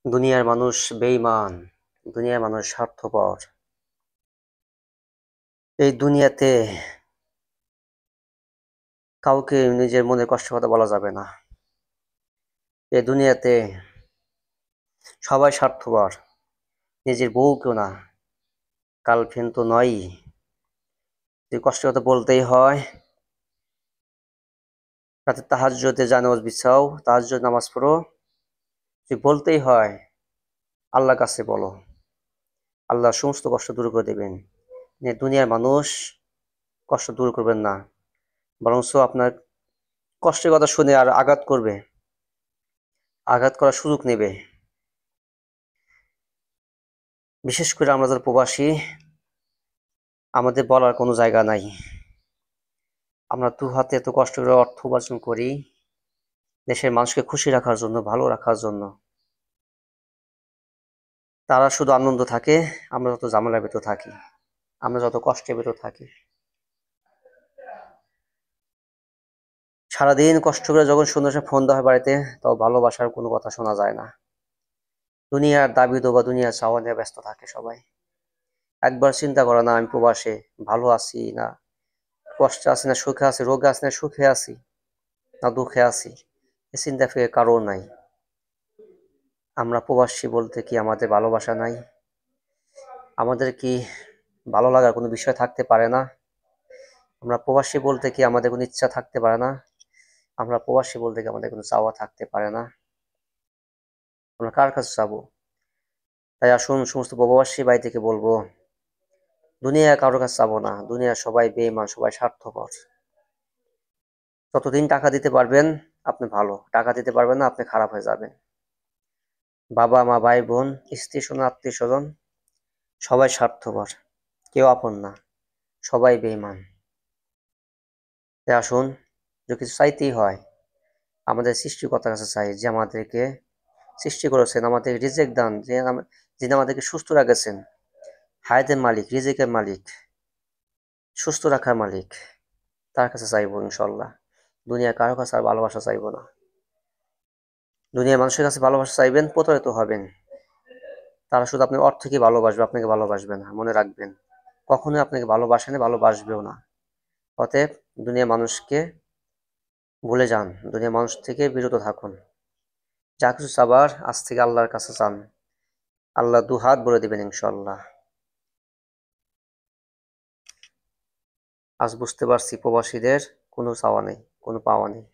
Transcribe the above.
দুনিয়ার মানুষ বেঈমান, দুনিয়ার মানুষ স্বার্থপর। এই দুনিয়াতে কাউকে নিজের মনের কষ্টের কথা বলা যাবে না। এই দুনিয়াতে সবাই স্বার্থপর, নিজের বউকেও না, গার্লফ্রেন্ড তো নয়ই। যদি কষ্টের কথা বলতেই হয়, রাতে তাহাজ্জুদে জানাজ বিছাও, তাহাজ্জুদ নামাজ পড়ো, যদি বলতেই হয় আল্লাহর কাছে বলো, আল্লাহ সমস্ত কষ্ট দূর করে দেবেন। দুনিয়ার মানুষ কষ্ট দূর করবেন না, বরঞ্চ আপনার কষ্টের কথা শুনে আর আঘাত করবে, আঘাত করার সুযোগ নেবে। বিশেষ করে আমরা যারা প্রবাসী, আমাদের বলার কোনো জায়গা নাই। আমরা দু হাতে এত কষ্ট করে অর্থ উপার্জন করি দেশের মানুষকে খুশি রাখার জন্য, ভালো রাখার জন্য। তারা শুধু আনন্দ থাকে, আমরা যত ঝামেলার ভেতর থাকি, আমরা যত কষ্টের ভেতর থাকি। সারাদিন কষ্ট করে যখন সন্ধ্যায় ফোন দেওয়া হয় বাড়িতে, তাও ভালোবাসার কোনো কথা শোনা যায় না। দুনিয়ার দাবি দোবা, দুনিয়ার চাওয়া নিয়ে ব্যস্ত থাকে সবাই। একবার চিন্তা করে না আমি প্রবাসে ভালো আছি না কষ্টে আছি, না সুখে আছি, রোগে আছি না সুখে আছি, না দুঃখে আছি, এ চিন্তা ফিরে কারো নাই। আমরা প্রবাসী বলতে কি আমাদের ভালোবাসা নাই? আমাদের কি ভালো লাগার কোনো বিষয় থাকতে পারে না? আমরা প্রবাসী বলতে কি আমাদের কোনো ইচ্ছা থাকতে পারে না? আমরা প্রবাসী বলতে কি আমাদের কোনো চাওয়া থাকতে পারে না? আমরা কার কাছে চাবো? তাই আসুন সমস্ত প্রবাসী ভাই থেকে বলবো, দুনিয়া কারোর কাছে চাবো না। দুনিয়া সবাই বেঈমান, সবাই স্বার্থপর। যতদিন টাকা দিতে পারবেন আপনি ভালো, টাকা দিতে পারবেন না আপনি খারাপ হয়ে যাবেন। বাবা মা, ভাই বোন, স্ত্রী শোনা, আত্মীয় স্বজন, সবাই স্বার্থপর, কেউ আপন না, সবাই বেঈমান। তাই আসুন, যদি কিছু চাইতেই হয় আমাদের সৃষ্টিকর্তার কাছে চাই, যে আমাদেরকে সৃষ্টি করেছেন, আমাদের রিজিক দান, যিনি আমাদেরকে সুস্থ রাখেছেন, হায়াতের মালিক, রিজিকের মালিক, সুস্থ রাখার মালিক, তার কাছে চাইবো ইনশাল্লাহ। দুনিয়া কারো কাছে আর ভালোবাসা চাইবো না। দুনিয়ার মানুষের কাছে ভালোবাসা চাইবেন, প্রতারিত হবেন। তারা শুধু আপনার অর্থকে ভালোবাসবে, আপনাকে ভালোবাসবে না, মনে রাখবেন। কখনোই আপনাকে ভালোবাসে না, ভালোবাসবেও না। অতএব দুনিয়ার মানুষকে ভুলে যান, দুনিয়ার মানুষ থেকে বিরত থাকুন। যা কিছু চাবার আজ থেকে আল্লাহর কাছে চান, আল্লাহ দু হাত ভরে দিবেন ইনশাল্লাহ। আজ বুঝতে পারছি প্রবাসীদের কোনো চাওয়া নেই, কোনো পাওয়া নেই।